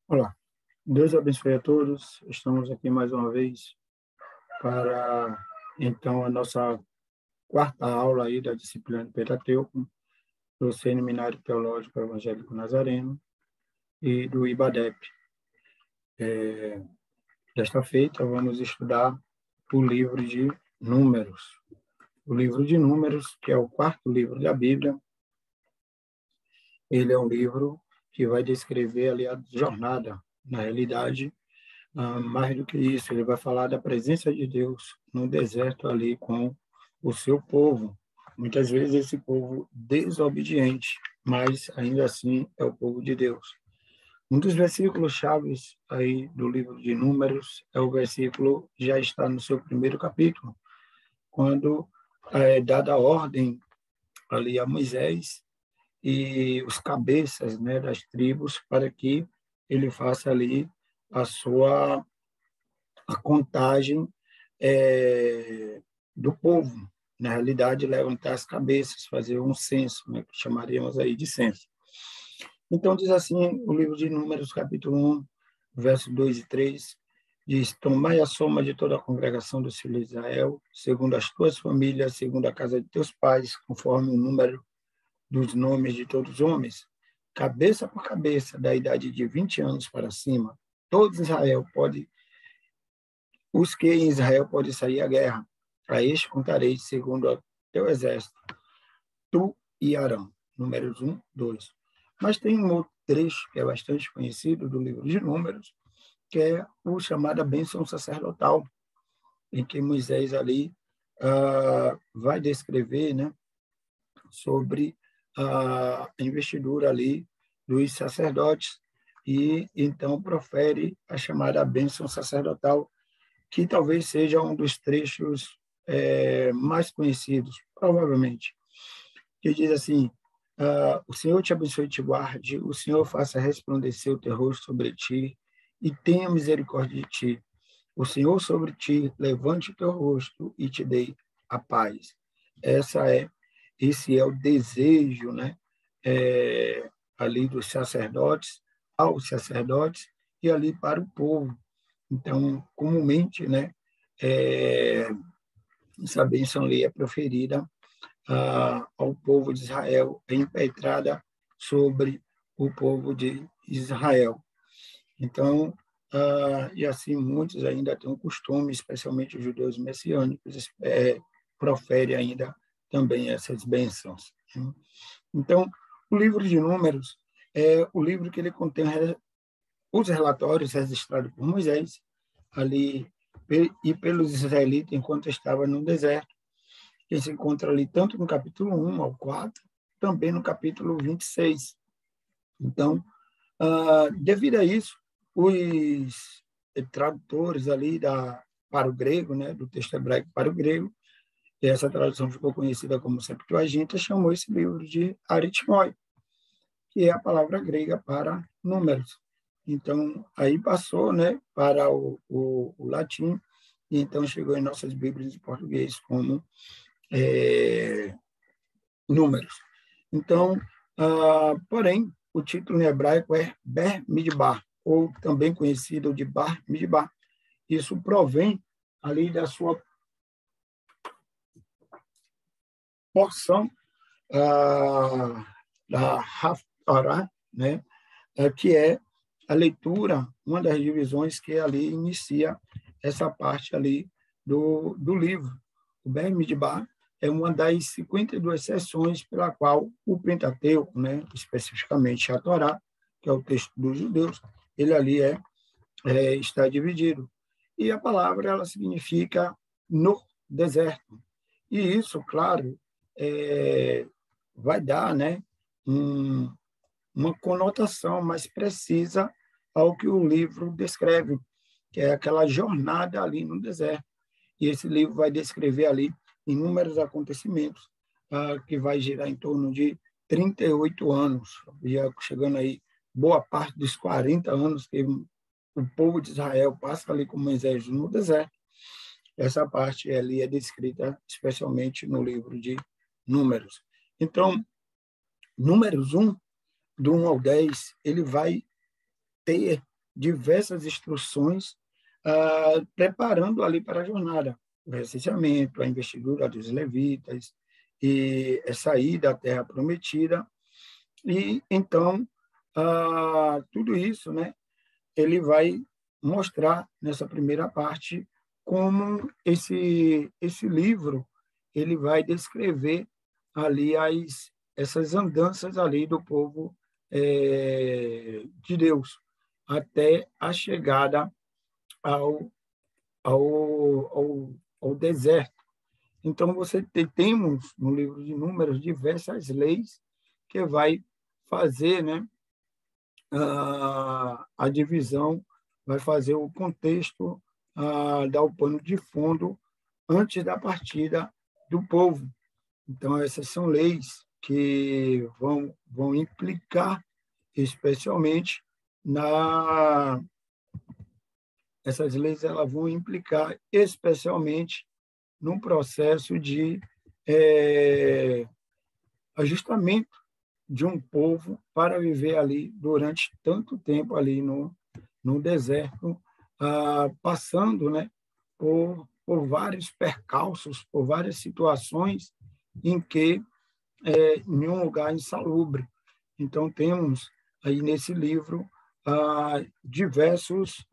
Olá, Deus abençoe a todos. Estamos aqui mais uma vez para, então, a nossa quarta aula aí da disciplina de Pentateuco, do Seminário Teológico Evangélico Nazareno e do IBADEP. Desta feita, vamos estudar o livro de Números. O livro de Números, que é o quarto livro da Bíblia, ele é um livro que vai descrever ali a jornada, na realidade. Mais do que isso, ele vai falar da presença de Deus no deserto ali com o seu povo. Muitas vezes esse povo desobediente, mas ainda assim é o povo de Deus. Um dos versículos chaves aí do livro de Números é o versículo que já está no seu primeiro capítulo, quando é dada a ordem ali a Moisés e os cabeças, né, das tribos para que ele faça ali a sua a contagem do povo. Na realidade, levantar as cabeças, fazer um censo, né, que chamaríamos aí de censo. Então, diz assim o livro de Números, capítulo 1, versos 2 e 3, diz: Tomai a soma de toda a congregação dos filhos de Israel, segundo as tuas famílias, segundo a casa de teus pais, conforme o número dos nomes de todos os homens, cabeça por cabeça, da idade de 20 anos para cima. Todo Israel pode Os que em Israel podem sair à guerra, a este contarei segundo o teu exército, tu e Arão. Números 1, 2. Mas tem um outro trecho que é bastante conhecido do livro de Números, que é o chamado bênção sacerdotal, em que Moisés ali vai descrever, né, sobre a investidura ali dos sacerdotes e então profere a chamada bênção sacerdotal, que talvez seja um dos trechos mais conhecidos, provavelmente, que diz assim: o Senhor te abençoe e te guarde, o Senhor faça resplandecer o teu rosto sobre ti e tenha misericórdia de ti. O Senhor sobre ti levante o teu rosto e te dê a paz. Esse é o desejo, né, ali dos sacerdotes, aos sacerdotes e ali para o povo. Então, comumente, né, é, essa bênção ali é proferida ao povo de Israel, é impetrada sobre o povo de Israel. Então, e assim, muitos ainda têm o costume, especialmente os judeus messiânicos, profere ainda também essas bênçãos. Então, o livro de Números é o livro que ele contém os relatórios registrados por Moisés ali e pelos israelitas enquanto estava no deserto, que se encontra ali tanto no capítulo 1 ao 4, também no capítulo 26. Então, devido a isso, os tradutores ali para o grego, né, do texto hebraico para o grego, e essa tradução ficou conhecida como Septuaginta, chamou esse livro de aritmoi, que é a palavra grega para números. Então, aí passou, né, para o latim, e então chegou em nossas Bíblias de português como números. Então, porém, o título em hebraico é Ber Midbar, ou também conhecido de Bar Midbar. Isso provém ali da sua porção da Haftarah, né, que é a leitura, uma das divisões que ali inicia essa parte ali do livro. O Ber Midbar é uma das 52 seções pela qual o Pentateuco, né, especificamente a Torá, que é o texto dos judeus, ele ali está dividido. E a palavra ela significa no deserto. E isso, claro, vai dar, né, uma conotação mais precisa ao que o livro descreve, que é aquela jornada ali no deserto. E esse livro vai descrever ali inúmeros acontecimentos, que vai girar em torno de 38 anos, já chegando aí boa parte dos 40 anos que o povo de Israel passa ali com Moisés no deserto. Essa parte ali é descrita especialmente no livro de Números. Então, Números 1, do 1 ao 10, ele vai ter diversas instruções, preparando ali para a jornada, o recenseamento, a investidura dos levitas e a saída da terra prometida. E então, tudo isso, né, ele vai mostrar nessa primeira parte como esse livro ele vai descrever ali essas andanças ali do povo de Deus até a chegada ao, ao deserto. Então, temos no livro de Números diversas leis que vai fazer, né, a divisão, vai fazer o contexto, dar o pano de fundo antes da partida do povo. Então, essas são leis que vão implicar especialmente essas leis elas vão implicar especialmente num processo de ajustamento de um povo para viver ali durante tanto tempo ali no deserto, passando, né, por vários percalços, por várias situações em que em um lugar insalubre. Então, temos aí nesse livro diversos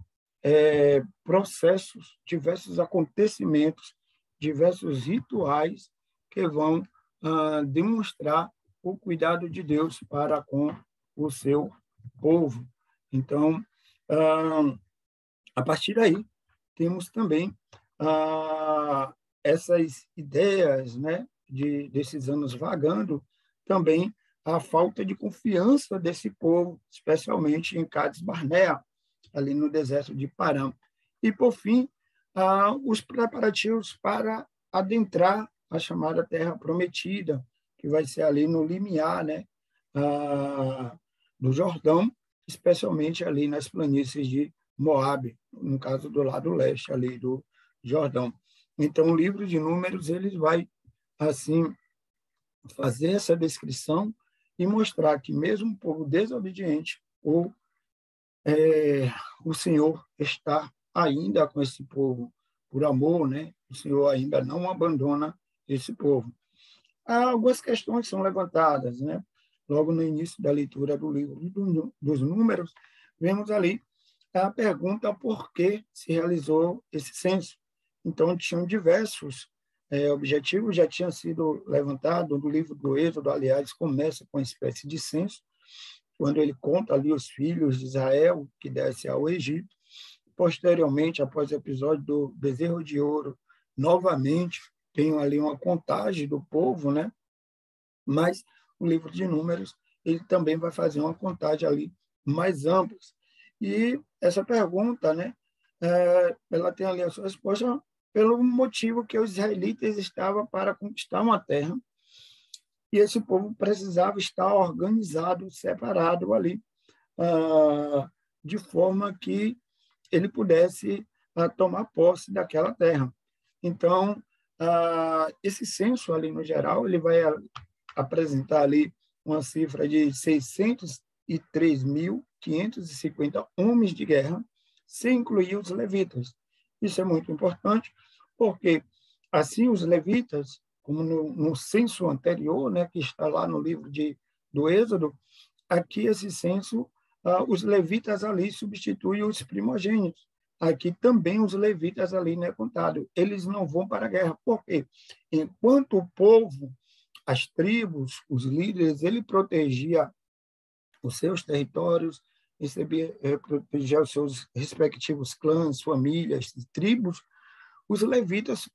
processos, diversos acontecimentos, diversos rituais que vão demonstrar o cuidado de Deus para com o seu povo. Então, a partir daí, temos também essas ideias, né, desses anos vagando, também a falta de confiança desse povo, especialmente em Cades Barnea, ali no deserto de Parã. E, por fim, os preparativos para adentrar a chamada Terra Prometida, que vai ser ali no limiar, né, do Jordão, especialmente ali nas planícies de Moabe, no caso do lado leste ali do Jordão. Então, o livro de Números ele vai assim fazer essa descrição e mostrar que mesmo um povo desobediente, o Senhor está ainda com esse povo por amor, né? O Senhor ainda não abandona esse povo. Há algumas questões que são levantadas, né? Logo no início da leitura do livro dos Números, vemos ali a pergunta por que se realizou esse censo. Então, tinham diversos objetivos, já tinha sido levantado no livro do Êxodo, aliás, começa com uma espécie de censo, quando ele conta ali os filhos de Israel que descem ao Egito. Posteriormente, após o episódio do bezerro de ouro, novamente tem ali uma contagem do povo, né? Mas o livro de Números ele também vai fazer uma contagem ali mais ampla. E essa pergunta, né, ela tem ali a sua resposta pelo motivo que os israelitas estavam para conquistar uma terra e esse povo precisava estar organizado, separado ali, de forma que ele pudesse tomar posse daquela terra. Então, esse censo ali no geral, ele vai apresentar ali uma cifra de 603.550 homens de guerra, sem incluir os levitas. Isso é muito importante, porque assim os levitas, como no censo anterior, né, que está lá no livro do Êxodo, aqui esse censo, os levitas ali substituem os primogênitos. Aqui também os levitas ali não é contado. Eles não vão para a guerra. Por quê? Enquanto o povo, as tribos, os líderes, ele protegia os seus territórios, protegia os seus respectivos clãs, famílias, tribos, os levitas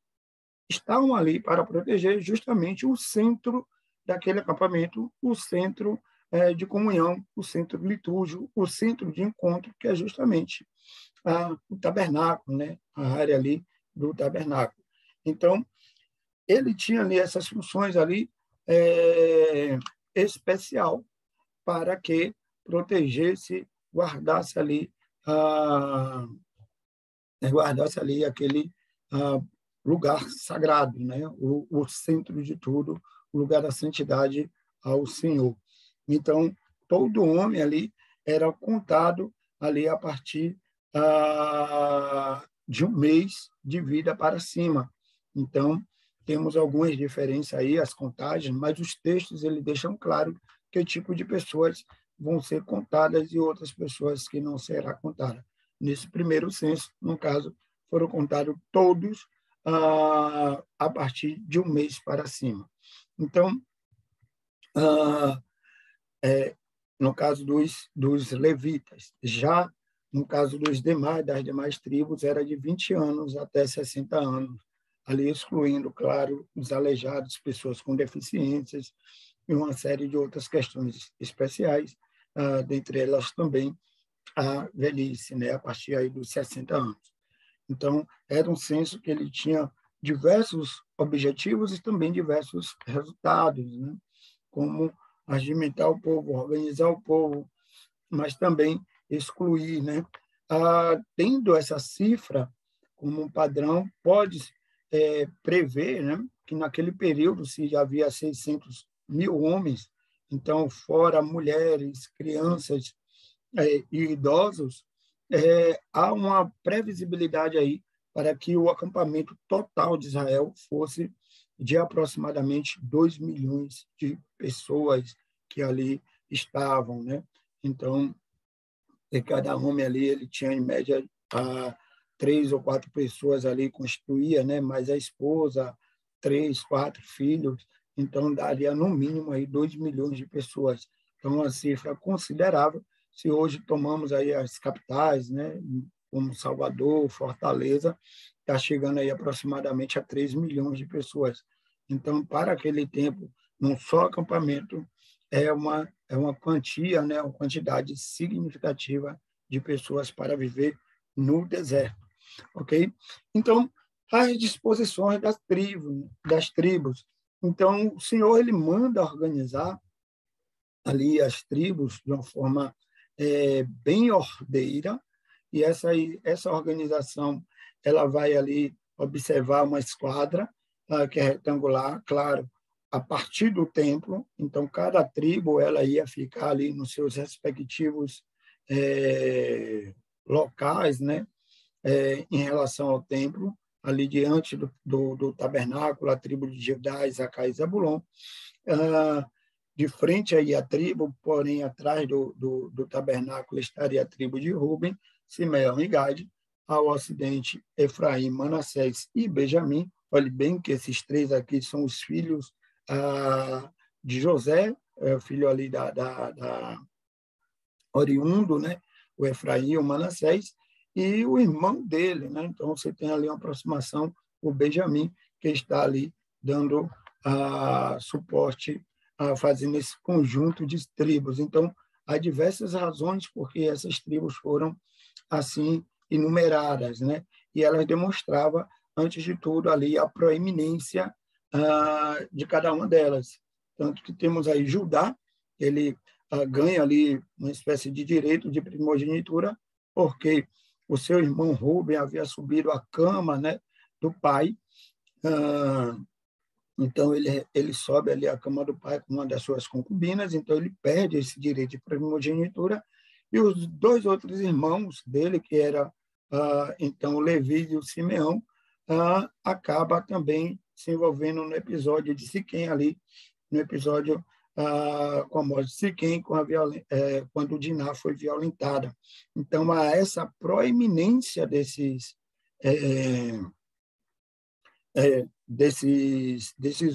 estavam ali para proteger justamente o centro daquele acampamento, o centro de comunhão, o centro litúrgico, o centro de encontro, que é justamente o tabernáculo, né? A área ali do tabernáculo. Então, ele tinha ali essas funções ali especial para que protegesse, guardasse ali aquele lugar sagrado, né? O centro de tudo, o lugar da santidade ao Senhor. Então, todo homem ali era contado ali a partir de um mês de vida para cima. Então, temos algumas diferenças aí, as contagens, mas os textos ele deixam claro que tipo de pessoas vão ser contadas e outras pessoas que não será contada. Nesse primeiro censo, no caso, foram contados todos a partir de um mês para cima. Então, no caso dos levitas, já no caso das demais tribos, era de 20 anos até 60 anos, ali excluindo, claro, os aleijados, pessoas com deficiências e uma série de outras questões especiais, dentre elas também a velhice, né, a partir aí dos 60 anos. Então, era um censo que ele tinha diversos objetivos e também diversos resultados, né, como agimentar o povo, organizar o povo, mas também excluir, né? Tendo essa cifra como um padrão, pode prever, né, que naquele período, se já havia 600 mil homens, então, fora mulheres, crianças e idosos, há uma previsibilidade aí para que o acampamento total de Israel fosse de aproximadamente 2 milhões de pessoas que ali estavam, né? Então, cada homem ali ele tinha em média 3 ou 4 pessoas ali constituía, né? Mais a esposa, 3, 4 filhos, então daria no mínimo aí 2 milhões de pessoas. Então, uma cifra considerável. Se hoje tomamos aí as capitais, né? Como Salvador, Fortaleza, está chegando aí aproximadamente a 3 milhões de pessoas. Então, para aquele tempo, num só acampamento, é uma quantia, né, uma quantidade significativa de pessoas para viver no deserto, ok? Então, as disposições das tribos. Então, o Senhor ele manda organizar ali as tribos de uma forma bem ordeira, e essa organização ela vai ali observar uma esquadra que é retangular, claro, a partir do templo. Então, cada tribo ela ia ficar ali nos seus respectivos locais, né, em relação ao templo, ali diante do tabernáculo, a tribo de Judá, Isacar e Zabulon. De frente aí a tribo, porém atrás do tabernáculo estaria a tribo de Ruben, Simeão e Gade, ao ocidente Efraim, Manassés e Benjamim. Olhe bem que esses três aqui são os filhos de José, filho ali da oriundo, né? O Efraim, o Manassés, e o irmão dele, né? Então você tem ali uma aproximação, o Benjamim, que está ali dando suporte, fazendo esse conjunto de tribos. Então, há diversas razões porque essas tribos foram assim enumeradas, né? E elas demonstravam, antes de tudo, ali a proeminência de cada uma delas. Tanto que temos aí Judá, ele ganha ali uma espécie de direito de primogenitura, porque o seu irmão Rubem havia subido a cama, né, do pai. Então, ele sobe ali a cama do pai com uma das suas concubinas, então ele perde esse direito de primogenitura, e os dois outros irmãos dele, que era então o Levi e o Simeão, acaba também se envolvendo no episódio de Siquém ali, no episódio com a morte de Siquém, quando Diná foi violentada. Então, há essa proeminência desses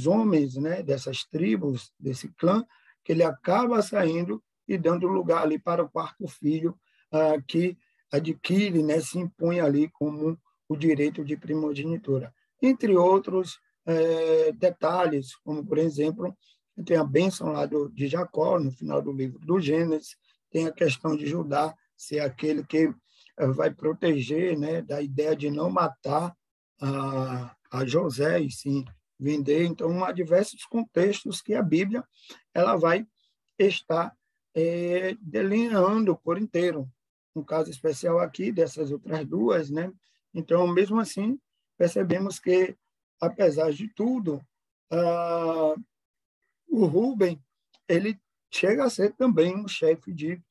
homens, né, dessas tribos, desse clã, que ele acaba saindo e dando lugar ali para o quarto filho, que adquire, né, se impõe ali como o direito de primogenitura. Entre outros detalhes, como, por exemplo, tem a bênção lá de Jacó, no final do livro do Gênesis, tem a questão de Judá ser aquele que vai proteger, né, da ideia de não matar a José e sim vender. Então, há diversos contextos que a Bíblia ela vai estar delineando por inteiro. Um caso especial aqui dessas outras duas, né? Então, mesmo assim, percebemos que, apesar de tudo, o Rubem ele chega a ser também um chefe de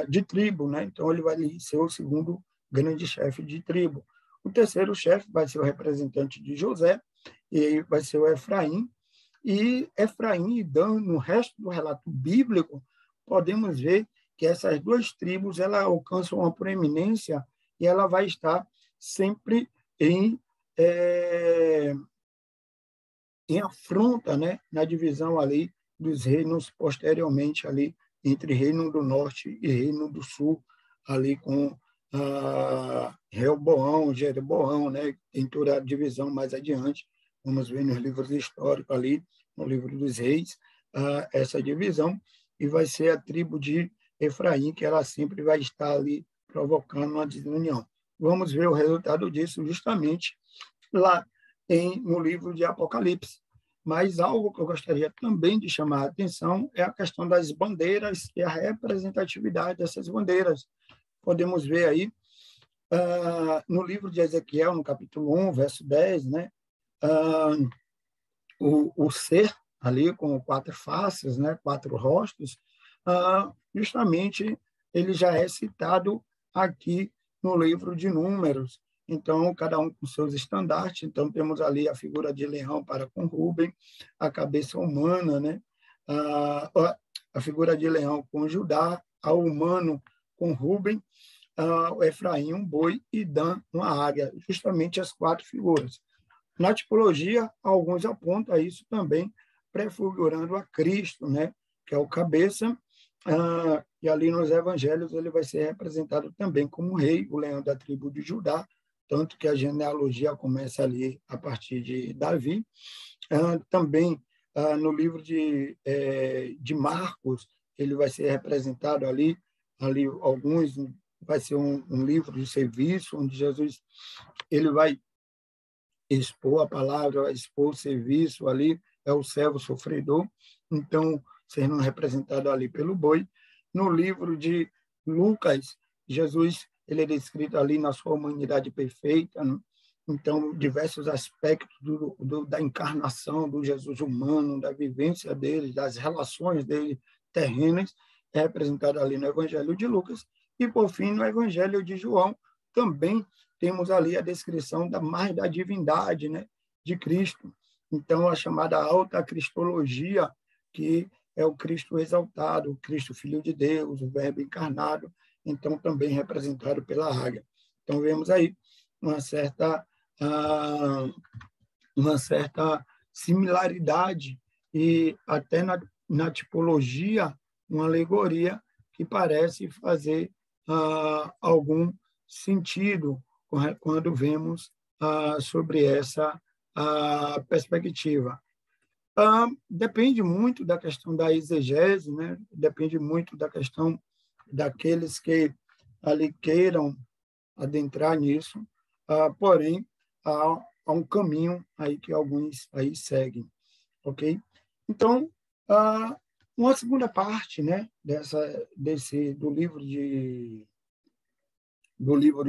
de tribo, né? Então, ele vai ser o segundo grande chefe de tribo. O terceiro chefe vai ser o representante de José, e vai ser o Efraim. E Efraim e Dan, no resto do relato bíblico, podemos ver que essas duas tribos ela alcançam uma proeminência e ela vai estar sempre em afronta, né, na divisão ali dos reinos posteriormente ali entre Reino do Norte e Reino do Sul, ali com Reoboão, Jeroboão, né, tem toda a divisão mais adiante. Vamos ver nos livros históricos ali, no livro dos reis, essa divisão, e vai ser a tribo de Efraim, que ela sempre vai estar ali provocando uma desunião. Vamos ver o resultado disso justamente lá no livro de Apocalipse. Mas algo que eu gostaria também de chamar a atenção é a questão das bandeiras e a representatividade dessas bandeiras. Podemos ver aí, no livro de Ezequiel, no capítulo 1, verso 10, né, o ser ali com 4 faces, né, 4 rostos, justamente ele já é citado aqui no livro de Números. Então, cada um com seus estandartes. Então, temos ali a figura de leão para com Rúben, a cabeça humana, né? A figura de leão com Judá, a humano com Rúben, o Efraim, um boi, e Dan, uma águia. Justamente as 4 figuras. Na tipologia, alguns apontam a isso também, prefigurando a Cristo, né? Que é o cabeça, e ali nos evangelhos ele vai ser representado também como rei, o leão da tribo de Judá, tanto que a genealogia começa ali a partir de Davi. Também no livro de Marcos, ele vai ser representado ali alguns, vai ser um livro de serviço, onde Jesus ele vai expor a palavra, vai expor o serviço ali, é o servo sofredor, então, sendo representado ali pelo boi. No livro de Lucas, Jesus ele é descrito ali na sua humanidade perfeita, né? Então, diversos aspectos da encarnação do Jesus humano, da vivência dele, das relações dele terrenas, é representado ali no Evangelho de Lucas. E, por fim, no Evangelho de João, também temos ali a descrição da divindade, né, de Cristo. Então, a chamada alta cristologia, que é o Cristo exaltado, o Cristo Filho de Deus, o Verbo encarnado, então também representado pela águia. Então, vemos aí uma certa similaridade e até na tipologia, uma alegoria que parece fazer algum sentido quando vemos sobre essa perspectiva. Depende muito da questão da exegese, né? Depende muito da questão daqueles que ali queiram adentrar nisso, porém, há um caminho aí que alguns aí seguem, ok? Então, uma segunda parte, né, do livro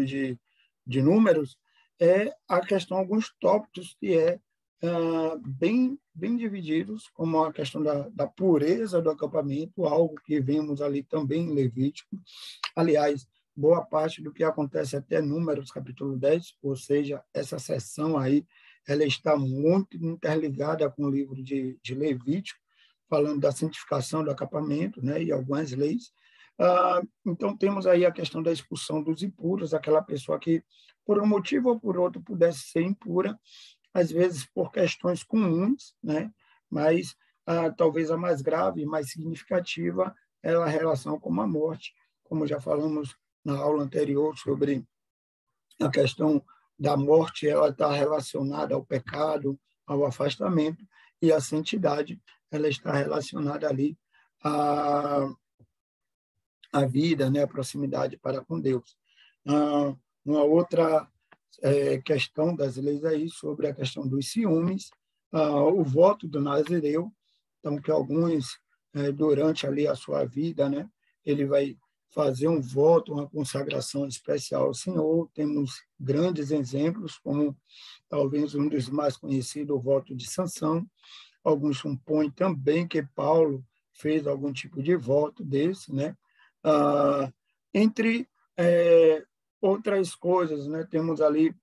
de Números é a questão, alguns tópicos que bem divididos, como a questão da pureza do acampamento, algo que vemos ali também em Levítico. Aliás, boa parte do que acontece até Números, capítulo 10, ou seja, essa seção aí, ela está muito interligada com o livro de Levítico, falando da santificação do acampamento, né, e algumas leis. Então, temos aí a questão da expulsão dos impuros, aquela pessoa que, por um motivo ou por outro, pudesse ser impura, às vezes por questões comuns, né, mas talvez a mais grave, mais significativa, é a relação com a morte, como já falamos na aula anterior sobre a questão da morte, ela está relacionada ao pecado, ao afastamento, e a santidade, ela está relacionada ali à vida, né, a proximidade para com Deus. Uma outra questão das leis aí sobre a questão dos ciúmes, o voto do nazireu, então que alguns durante ali a sua vida, né, ele vai fazer um voto, uma consagração especial ao Senhor. Temos grandes exemplos, como talvez um dos mais conhecidos, o voto de Sansão. Alguns supõem também que Paulo fez algum tipo de voto desse, né? Entre outras coisas, né? Temos ali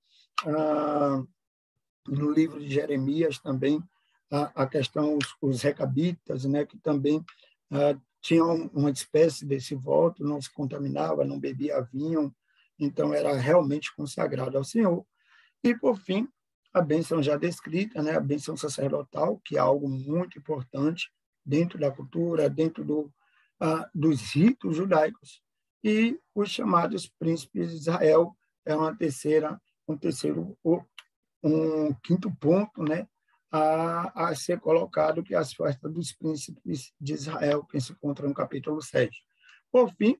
no livro de Jeremias também a questão os recabitas, né? Que também tinham uma espécie desse voto, não se contaminava, não bebia vinho, então era realmente consagrado ao Senhor. E, por fim, a bênção já descrita, né? A bênção sacerdotal, que é algo muito importante dentro da cultura, dentro dos ritos judaicos. E os chamados príncipes de Israel é um quinto ponto, né? A ser colocado, que é as festas dos príncipes de Israel, que se encontra no capítulo 7. Por fim,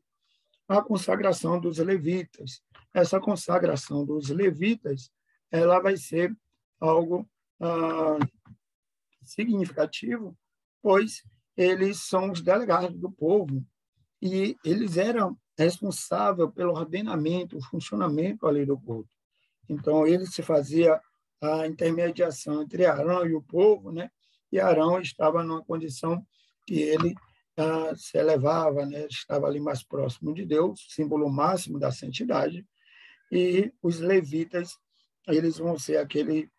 a consagração dos levitas. Essa consagração dos levitas, ela vai ser algo significativo, pois eles são os delegados do povo e eles eram responsáveis pelo ordenamento, o funcionamento ali do povo. Então, ele se fazia a intermediação entre Arão e o povo, né? E Arão estava numa condição que ele se elevava, né? Estava ali mais próximo de Deus, símbolo máximo da santidade, e os levitas, eles vão ser aquele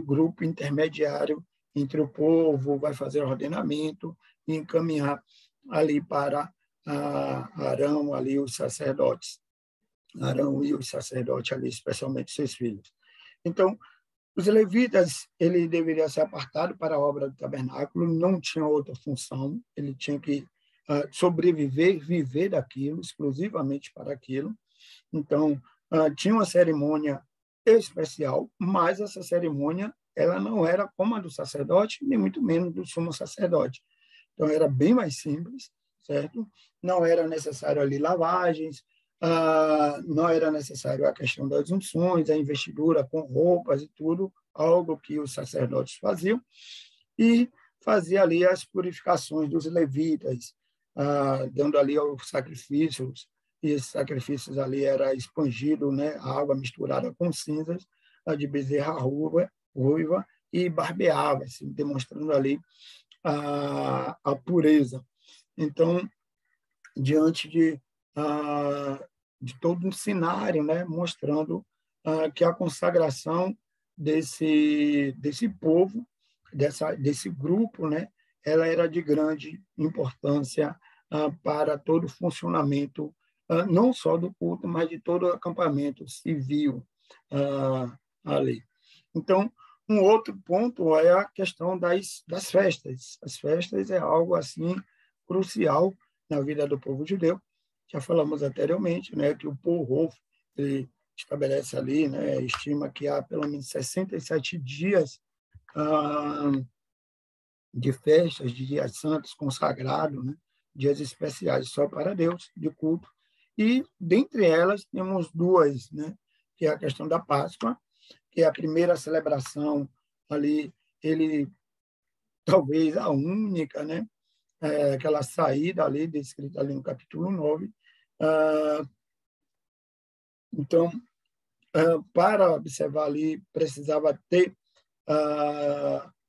grupo intermediário entre o povo, vai fazer ordenamento e encaminhar ali para Arão, ali os sacerdotes. Arão e os sacerdotes ali, especialmente seus filhos. Então, os levitas, ele deveria ser apartado para a obra do tabernáculo, não tinha outra função, ele tinha que sobreviver, viver daquilo, exclusivamente para aquilo. Então, tinha uma cerimônia especial, mas essa cerimônia ela não era como a do sacerdote, nem muito menos do sumo sacerdote. Então, era bem mais simples, certo? Não era necessário ali lavagens, não era necessário a questão das unções, a investidura com roupas e tudo, algo que os sacerdotes faziam, e fazia ali as purificações dos levitas, dando ali os sacrifícios, e esses sacrifícios ali era espongido, né, a água misturada com cinzas, de bezerra ruiva e barbeava, assim, demonstrando ali a pureza. Então, diante de todo um cenário, né, mostrando que a consagração desse povo, desse grupo, né, ela era de grande importância para todo o funcionamento, não só do culto, mas de todo o acampamento civil ali. Então, um outro ponto é a questão das festas. As festas é algo assim crucial na vida do povo judeu. Já falamos anteriormente, né, que o Povo ele estabelece ali, né, estima que há pelo menos 67 dias de festas, de dias santos consagrados, né, dias especiais só para Deus, de culto. E, dentre elas, temos duas, né, que é a questão da Páscoa, que é a primeira celebração ali, ele talvez a única, né, aquela saída ali, descrita ali no capítulo 9. Então, para observar ali, precisava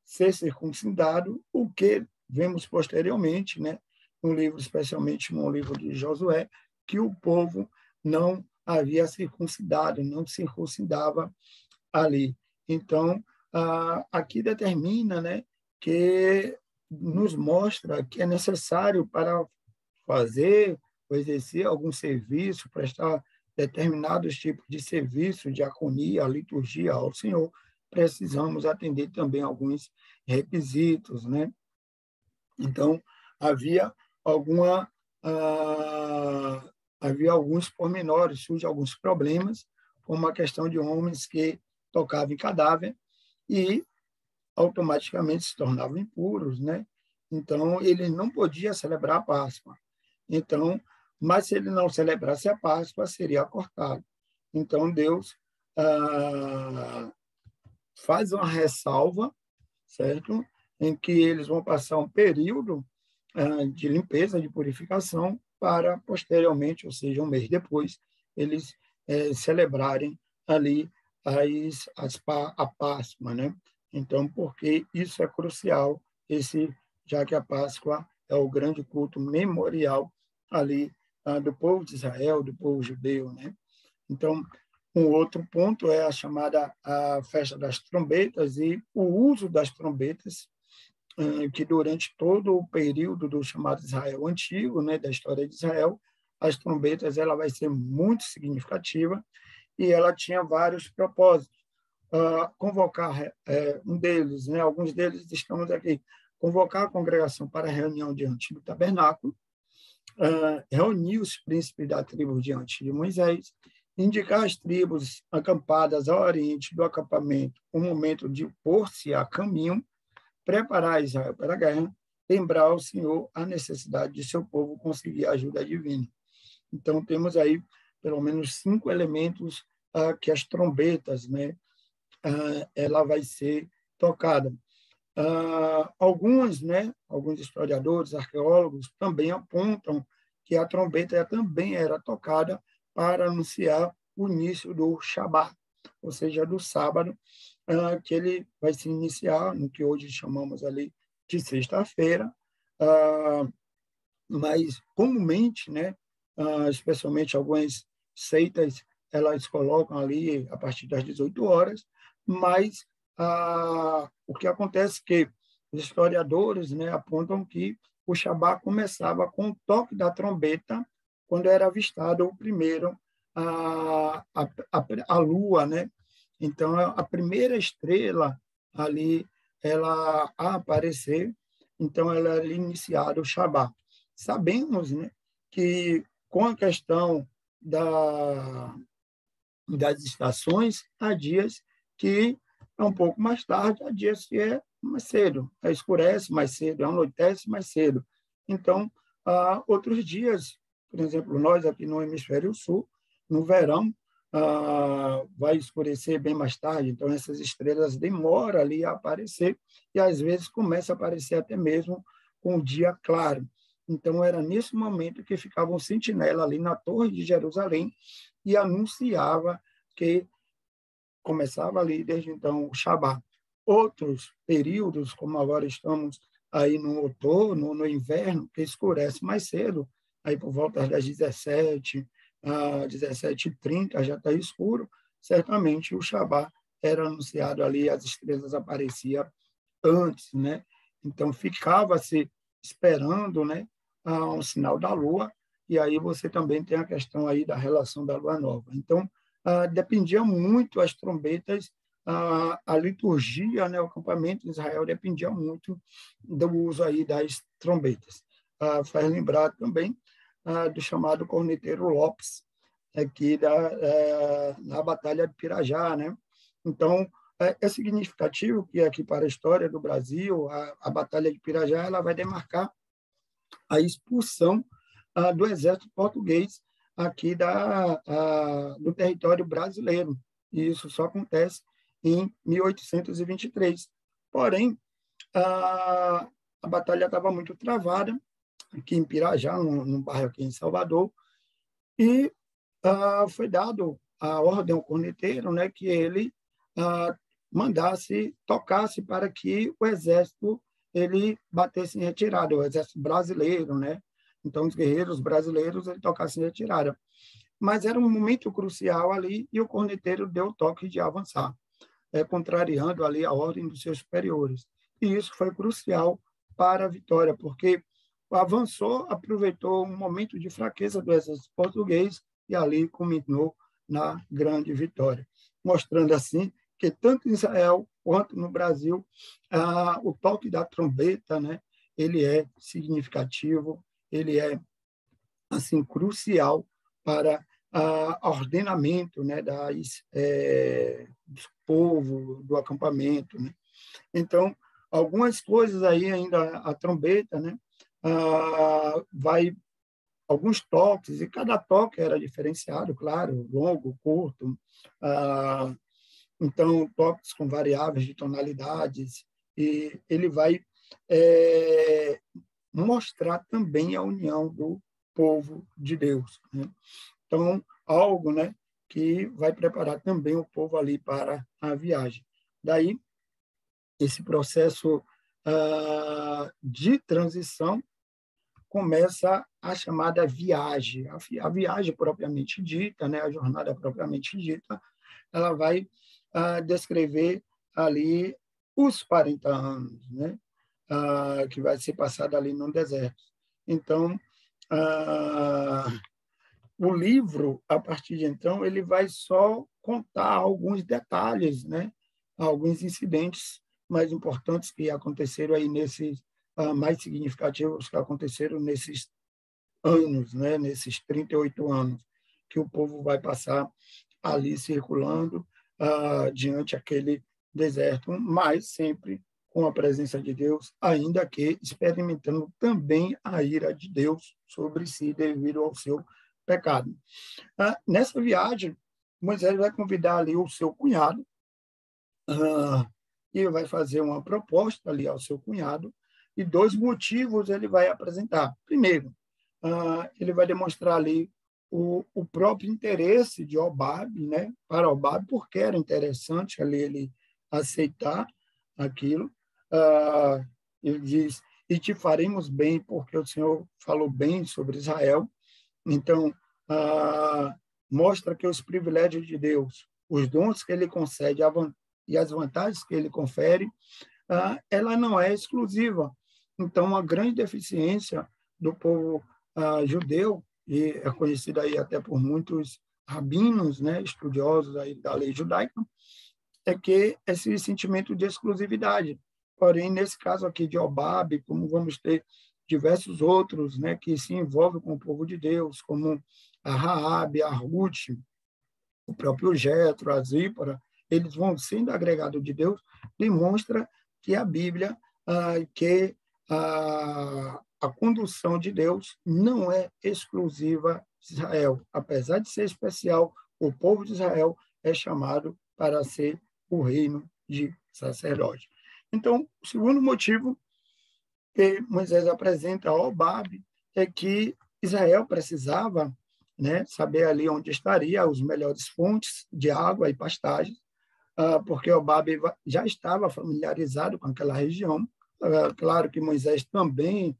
ser circuncidado, o que vemos posteriormente, né, no livro, especialmente no livro de Josué, que o povo não havia circuncidado, não circuncidava ali. Então, aqui determina, né, que nos mostra que é necessário para fazer ou exercer algum serviço, prestar determinados tipos de serviço, diaconia, liturgia ao Senhor, precisamos atender também alguns requisitos, né? Então, havia alguma havia alguns pormenores, surgem alguns problemas, como a questão de homens que tocavam em cadáver e automaticamente se tornavam impuros, né? Então, ele não podia celebrar a Páscoa. Então, mas se ele não celebrasse a Páscoa, seria cortado. Então, Deus faz uma ressalva, certo? Em que eles vão passar um período de limpeza, de purificação, para posteriormente, ou seja, um mês depois, eles celebrarem ali a Páscoa, né? Então, porque isso é crucial, já que a Páscoa é o grande culto memorial ali do povo de Israel, do povo judeu, né? Então, um outro ponto é a chamada a festa das trombetas e o uso das trombetas, que durante todo o período do chamado Israel Antigo, né, da história de Israel, as trombetas ela vai ser muito significativa e ela tinha vários propósitos. Convocar um deles, né, alguns deles estamos aqui, convocar a congregação para a reunião diante do tabernáculo, reunir os príncipes da tribo diante de Moisés, indicar as tribos acampadas ao oriente do acampamento o momento de pôr-se a caminho, preparar Israel para a guerra, lembrar ao Senhor a necessidade de seu povo conseguir a ajuda divina. Então, temos aí pelo menos 5 elementos que as trombetas, né, ela vai ser tocada. Alguns historiadores, arqueólogos, também apontam que a trombeta também era tocada para anunciar o início do Shabat, ou seja, do sábado, que ele vai se iniciar no que hoje chamamos ali de sexta-feira, mas comumente, né, especialmente algumas seitas, elas colocam ali a partir das 18 horas, mas o que acontece é que os historiadores, né, apontam que o Shabat começava com o toque da trombeta, quando era avistado o primeiro a lua, né? Então, a primeira estrela ali, ela a aparecer, então ela era iniciada o Shabat. Sabemos, né, que com a questão das estações, há dias que é um pouco mais tarde, há dias que é mais cedo, escurece mais cedo, anoitece mais cedo. Então, há outros dias, por exemplo, nós aqui no Hemisfério Sul, no verão, vai escurecer bem mais tarde, então essas estrelas demoram ali a aparecer e às vezes começa a aparecer até mesmo com o dia claro. Então era nesse momento que ficava um sentinela ali na Torre de Jerusalém e anunciava que começava ali desde então o Shabat. Outros períodos, como agora estamos aí no outono, no inverno, que escurece mais cedo, aí por volta das 17, 17h30 já está escuro, certamente o Shabat era anunciado ali, as estrelas apareciam antes, né? Então ficava-se esperando, né, um sinal da lua, e aí você também tem a questão aí da relação da lua nova. Então, dependia muito as trombetas, a liturgia, né, o acampamento em Israel dependia muito do uso aí das trombetas. Faz lembrar também do chamado corneteiro Lopes, aqui na Batalha de Pirajá, né? Então, é significativo que aqui para a história do Brasil, a Batalha de Pirajá ela vai demarcar a expulsão do exército português aqui do território brasileiro. E isso só acontece em 1823. Porém, a batalha estava muito travada aqui em Pirajá, num bairro aqui em Salvador, e foi dado a ordem ao corneteiro, né, que ele tocasse para que o exército ele batesse em retirada, o exército brasileiro, né? Então, os guerreiros brasileiros ele tocassem em retirada. Mas era um momento crucial ali e o corneteiro deu o toque de avançar, contrariando ali a ordem dos seus superiores. E isso foi crucial para a vitória, porque avançou, aproveitou um momento de fraqueza do exército português e ali culminou na grande vitória, mostrando assim que tanto em Israel quanto no Brasil o toque da trombeta, né, ele é significativo, ele é assim crucial para ordenamento, né, do povo, do acampamento, né? Então, algumas coisas aí ainda a trombeta, né, vai alguns toques, e cada toque era diferenciado, claro, longo, curto, então toques com variáveis de tonalidades, e ele vai mostrar também a união do povo de Deus, né? Então, algo, né, que vai preparar também o povo ali para a viagem. Daí, esse processo de transição começa a chamada viagem. A viagem propriamente dita, né, a jornada propriamente dita, ela vai descrever ali os 40 anos, né, que vai ser passado ali no deserto. Então, o livro, a partir de então, ele vai só contar alguns detalhes, né, alguns incidentes mais importantes que aconteceram aí nesses, mais significativos que aconteceram nesses anos, né, nesses 38 anos, que o povo vai passar ali circulando diante aquele deserto, mas sempre com a presença de Deus, ainda que experimentando também a ira de Deus sobre si devido ao seu pecado. Nessa viagem, Moisés vai convidar ali o seu cunhado, e vai fazer uma proposta ali ao seu cunhado, e dois motivos ele vai apresentar. Primeiro, ele vai demonstrar ali o próprio interesse de Obabe, né, para Obabe, porque era interessante ali ele aceitar aquilo. Ele diz, e te faremos bem, porque o Senhor falou bem sobre Israel. Então, mostra que os privilégios de Deus, os dons que ele concede e as vantagens que ele confere, ela não é exclusiva. Então, uma grande deficiência do povo judeu, e é conhecida aí até por muitos rabinos, né, estudiosos aí da lei judaica, é que esse sentimento de exclusividade. Porém, nesse caso aqui de Obabe, como vamos ter diversos outros, né, que se envolvem com o povo de Deus, como a Raabe, a Ruth, o próprio Jetro, a Zípora, eles vão sendo agregados de Deus, demonstra que a Bíblia, que a condução de Deus não é exclusiva de Israel. Apesar de ser especial, o povo de Israel é chamado para ser o reino de sacerdote. Então, o segundo motivo que Moisés apresenta ao Obabe é que Israel precisava, né, saber ali onde estaria as melhores fontes de água e pastagem, porque Obabe já estava familiarizado com aquela região. Claro que Moisés também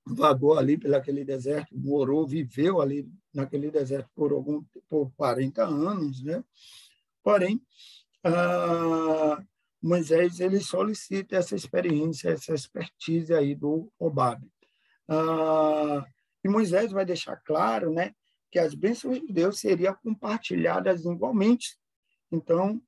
vagou ali pelo aquele deserto, morou, viveu ali naquele deserto por 40 anos, né? Porém, Moisés ele solicita essa experiência, essa expertise aí do Obabe. E Moisés vai deixar claro, né, que as bênçãos de Deus seriam compartilhadas igualmente. Então,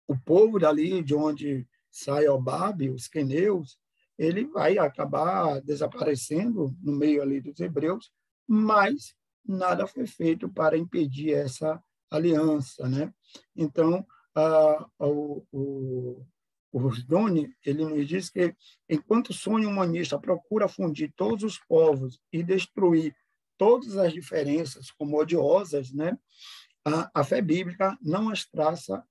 o povo dali, de onde sai Obabe, os queneus, ele vai acabar desaparecendo no meio ali dos hebreus, mas nada foi feito para impedir essa aliança, né? Então, o Rusdoni, ele nos diz que, enquanto o sonho humanista procura fundir todos os povos e destruir todas as diferenças como odiosas, né? A fé bíblica não as traça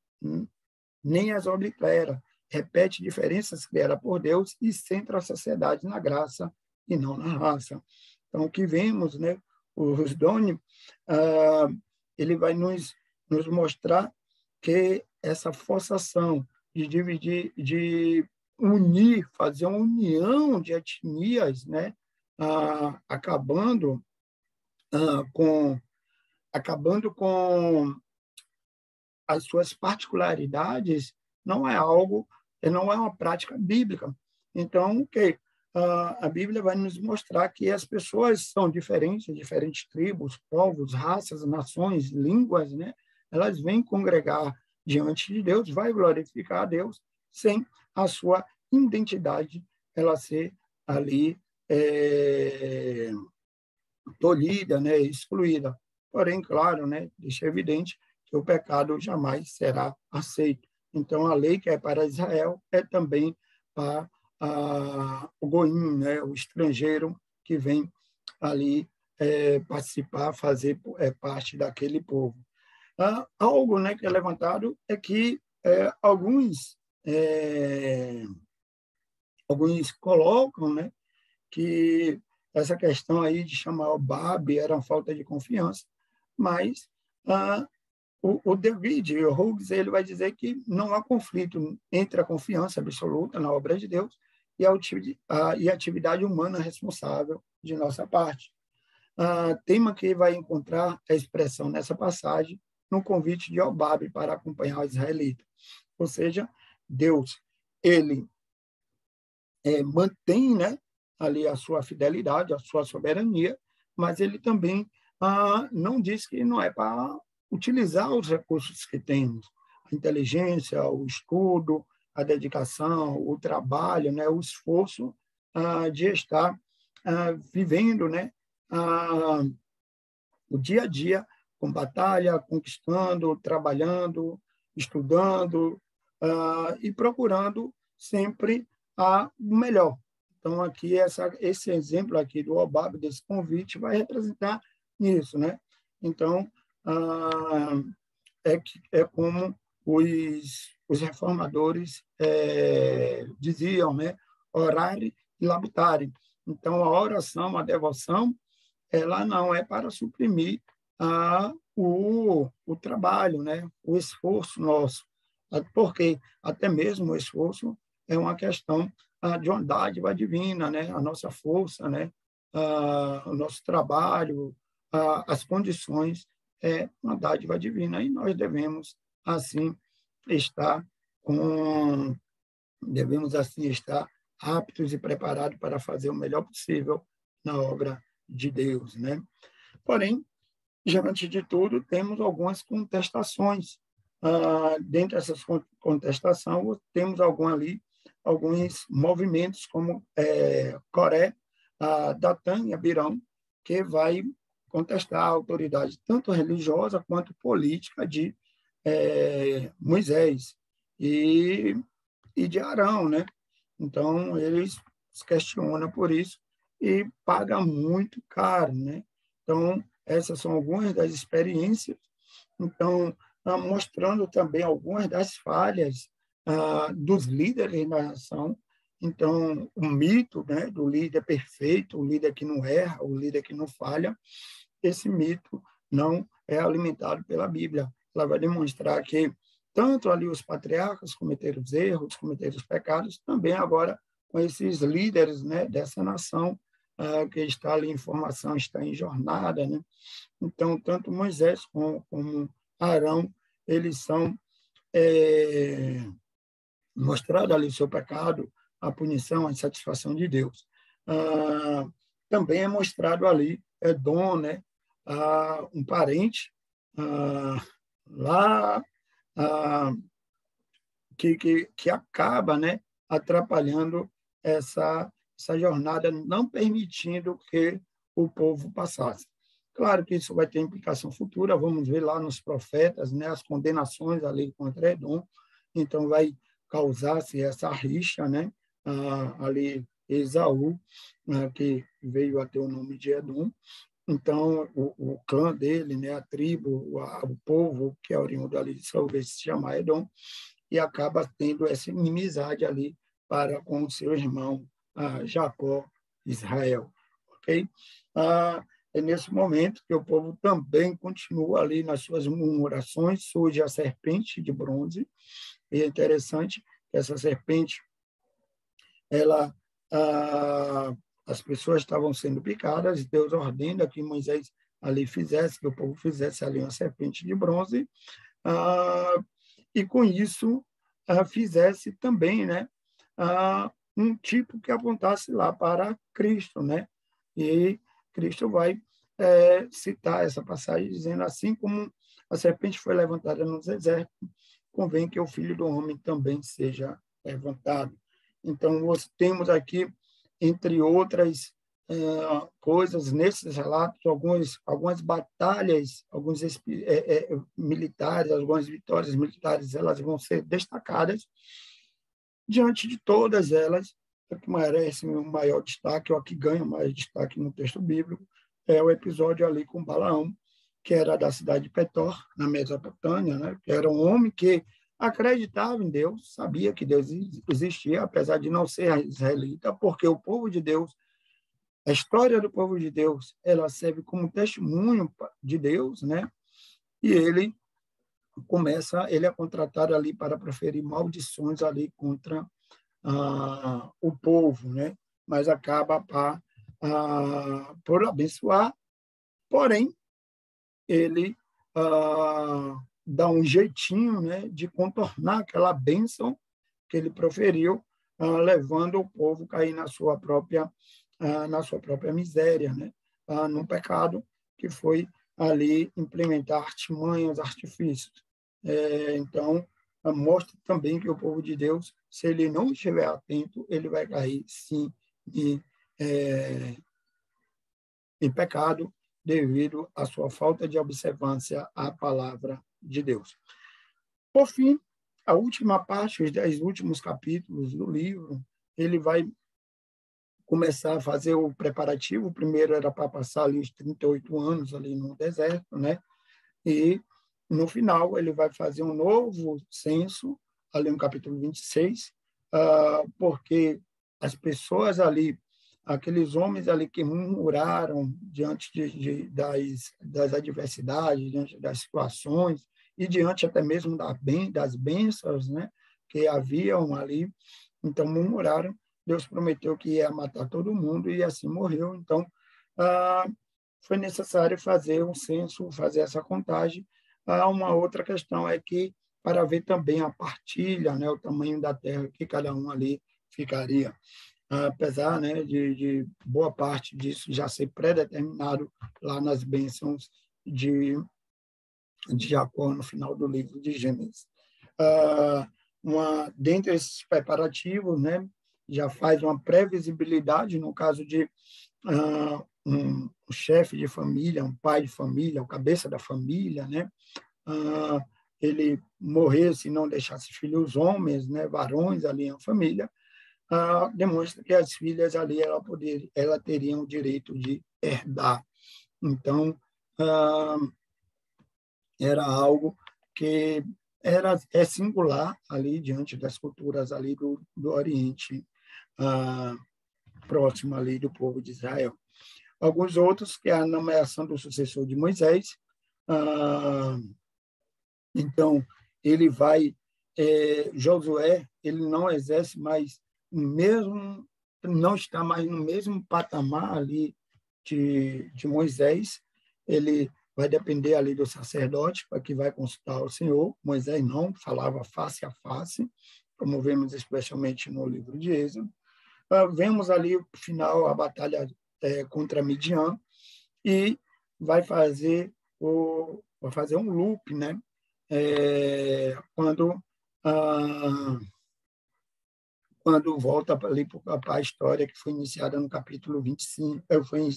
nem as oblitera, repete diferenças criadas por Deus e centra a sociedade na graça e não na raça. Então, o que vemos, né? O Rusdoni, ele vai nos mostrar que essa forçação de dividir, de unir, fazer uma união de etnias, né? Acabando com as suas particularidades, não é uma prática bíblica. Então, a Bíblia vai nos mostrar que as pessoas são diferentes, diferentes tribos, povos, raças, nações, línguas, né? Elas vêm congregar diante de Deus, vai glorificar a Deus, sem a sua identidade ela ser ali tolhida, né? Excluída. Porém, claro, né? Deixa evidente que o pecado jamais será aceito. Então, a lei que é para Israel é também para o goim, né, o estrangeiro que vem ali participar, fazer parte daquele povo. Algo, né, que é levantado é que alguns colocam, né, que essa questão aí de chamar o Babe era uma falta de confiança, mas o David Hughes ele vai dizer que não há conflito entre a confiança absoluta na obra de Deus e a atividade humana responsável de nossa parte. Tema que vai encontrar a expressão nessa passagem no convite de Obabe para acompanhar o israelita. Ou seja, Deus, ele mantém, né, ali a sua fidelidade, a sua soberania, mas ele também não diz que não é para utilizar os recursos que temos, a inteligência, o estudo, a dedicação, o trabalho, né, o esforço de estar vivendo, né, o dia a dia com batalha, conquistando, trabalhando, estudando e procurando sempre o melhor. Então, aqui, esse exemplo aqui do Obabe, desse convite, vai representar isso, né? Então, é como os reformadores diziam, né? Orar e labutarem. Então, a oração, a devoção, ela não é para suprimir o trabalho, né? O esforço nosso, porque até mesmo o esforço é uma questão de uma dádiva divina, né? A nossa força, né? O nosso trabalho, as condições é uma dádiva divina e nós devemos assim estar aptos e preparados para fazer o melhor possível na obra de Deus, né? Porém, diante de tudo, temos algumas contestações. Dentre essas contestações, temos alguns movimentos, como Coré, Datã e Abirão, que vai contestar a autoridade tanto religiosa quanto política de Moisés e de Arão, né? Então, eles se questionam por isso e pagam muito caro, né? Então, essas são algumas das experiências. Então, mostrando também algumas das falhas dos líderes da nação. Então, o mito, né, do líder perfeito, o líder que não erra, o líder que não falha, esse mito não é alimentado pela Bíblia. Ela vai demonstrar que tanto ali os patriarcas cometeram os erros, cometeram os pecados, também agora com esses líderes, né, dessa nação, que está ali em formação, está em jornada, né? Então, tanto Moisés como Arão, eles são mostrados ali o seu pecado, a punição, a insatisfação de Deus. Também é mostrado ali Edom, né? Um parente lá que acaba, né, atrapalhando essa jornada, não permitindo que o povo passasse. Claro que isso vai ter implicação futura, vamos ver lá nos profetas, né, as condenações ali contra Edom, então vai causar-se essa rixa, né, ali Esaú, que veio a ter o nome de Edom. Então, o clã dele, né, a tribo, o povo que é oriundo ali de Saul, se chama Edom, e acaba tendo essa inimizade ali para com o seu irmão Jacó, Israel. Ok? É nesse momento que o povo também continua ali nas suas murmurações, surge a serpente de bronze, e é interessante que essa serpente, ela, as pessoas estavam sendo picadas, e Deus ordena que Moisés ali fizesse, que o povo fizesse ali uma serpente de bronze, e com isso fizesse também, né, um tipo que apontasse lá para Cristo, né? E Cristo vai citar essa passagem dizendo: assim como a serpente foi levantada nos desertos, convém que o Filho do Homem também seja levantado. Então, nós temos aqui, entre outras coisas, nesses relatos, algumas batalhas, alguns militares, algumas vitórias militares, elas vão ser destacadas. Diante de todas elas, a que merece o maior destaque, ou a que ganha mais destaque no texto bíblico, é o episódio ali com Balaão, que era da cidade de Petor, na Mesopotâmia, né? Que era um homem que acreditava em Deus, sabia que Deus existia, apesar de não ser israelita, porque o povo de Deus, a história do povo de Deus, ela serve como testemunho de Deus, né? E ele é contratado ali para proferir maldições ali contra o povo, né? Mas acaba por abençoar, porém, ele dá um jeitinho, né, de contornar aquela bênção que ele proferiu, levando o povo a cair na sua própria miséria, né, num pecado que foi ali implementar artimanhas, artifícios. Então, mostra também que o povo de Deus, se ele não estiver atento, ele vai cair, sim, em pecado, devido à sua falta de observância à palavra de Deus. Por fim, a última parte, os 10 últimos capítulos do livro, ele vai começar a fazer o preparativo. O primeiro era para passar ali os 38 anos ali no deserto, né? E no final ele vai fazer um novo censo, ali no capítulo 26, porque as pessoas ali, aqueles homens ali que murmuraram diante das adversidades, diante das situações, e diante até mesmo das bênçãos, né, que haviam ali, então murmuraram. Deus prometeu que ia matar todo mundo e assim morreu. Então, foi necessário fazer um censo, fazer essa contagem. Uma outra questão é que, para ver também a partilha, né, o tamanho da terra que cada um ali ficaria, apesar, né, de boa parte disso já ser predeterminado lá nas bênçãos de Jacó, no final do livro de Gênesis. Dentre esses preparativos, né, já faz uma previsibilidade, no caso de um chefe de família, um pai de família, o cabeça da família, né, ele morresse e não deixasse filhos homens, né, varões ali na família, demonstra que as filhas ali ela teriam o direito de herdar. Então, era algo que é singular ali diante das culturas ali do Oriente, próximo ali do povo de Israel. Alguns outros, que é a nomeação do sucessor de Moisés. Então, ele vai, Josué, ele não exerce mais não está mais no mesmo patamar ali de Moisés. Ele vai depender ali do sacerdote para que vai consultar o Senhor. Moisés não falava face a face, como vemos especialmente no livro de Êxodo. Vemos ali o final, a batalha contra Midian, e vai fazer um loop, né? Quando volta ali para a história que foi iniciada no capítulo 25, foi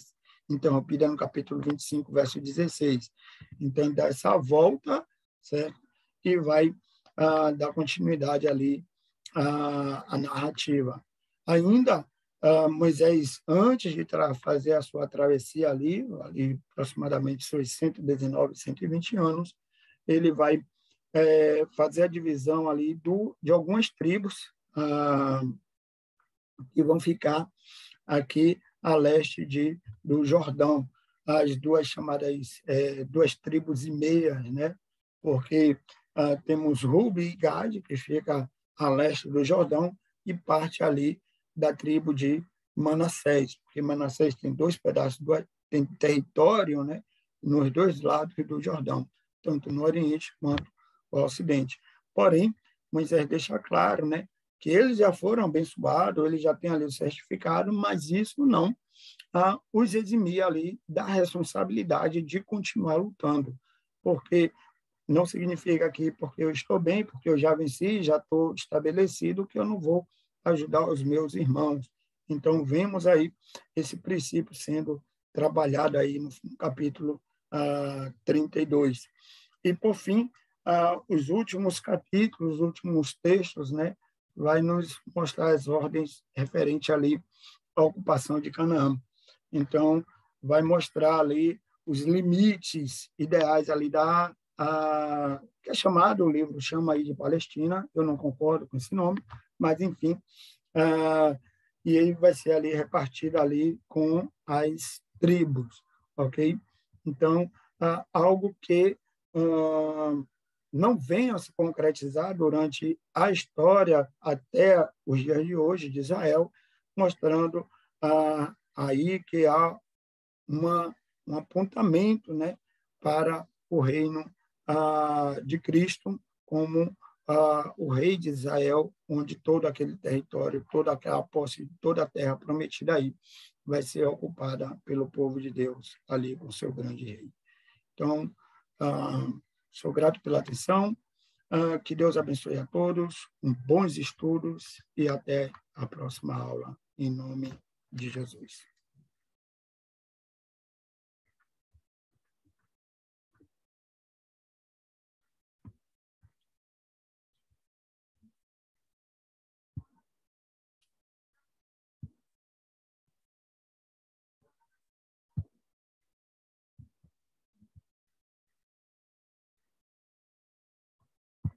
interrompida no capítulo 25, verso 16. Então, dá essa volta, certo? E vai dar continuidade ali à narrativa. Ainda, Moisés, antes de fazer a sua travessia ali aproximadamente seus 119, 120 anos, ele vai fazer a divisão ali de algumas tribos que vão ficar aqui a leste do Jordão, as duas chamadas duas tribos e meias, né? Porque temos Rubi e Gade, que fica a leste do Jordão, e parte ali da tribo de Manassés, porque Manassés tem dois pedaços, tem território, né, nos dois lados do Jordão, tanto no Oriente quanto no Ocidente. Porém, Moisés deixa claro, né, que eles já foram abençoados, eles já têm ali o certificado, mas isso não os eximia ali da responsabilidade de continuar lutando, porque não significa que porque eu estou bem, porque eu já venci, já estou estabelecido, que eu não vou ajudar os meus irmãos. Então, vemos aí esse princípio sendo trabalhado aí no capítulo 32. E, por fim, os últimos capítulos, os últimos textos, né, vai nos mostrar as ordens referentes ali à ocupação de Canaã. Então, vai mostrar ali os limites ideais ali que é chamado, o livro chama aí de Palestina, eu não concordo com esse nome, mas, enfim, e ele vai ser ali repartido ali com as tribos, ok? Então, algo que não venham a se concretizar durante a história até os dias de hoje de Israel, mostrando aí que há um apontamento, né, para o reino de Cristo como o rei de Israel, onde todo aquele território, toda aquela posse, toda a terra prometida aí vai ser ocupada pelo povo de Deus, ali com o seu grande rei. Então, sou grato pela atenção, que Deus abençoe a todos, bons estudos e até a próxima aula, em nome de Jesus.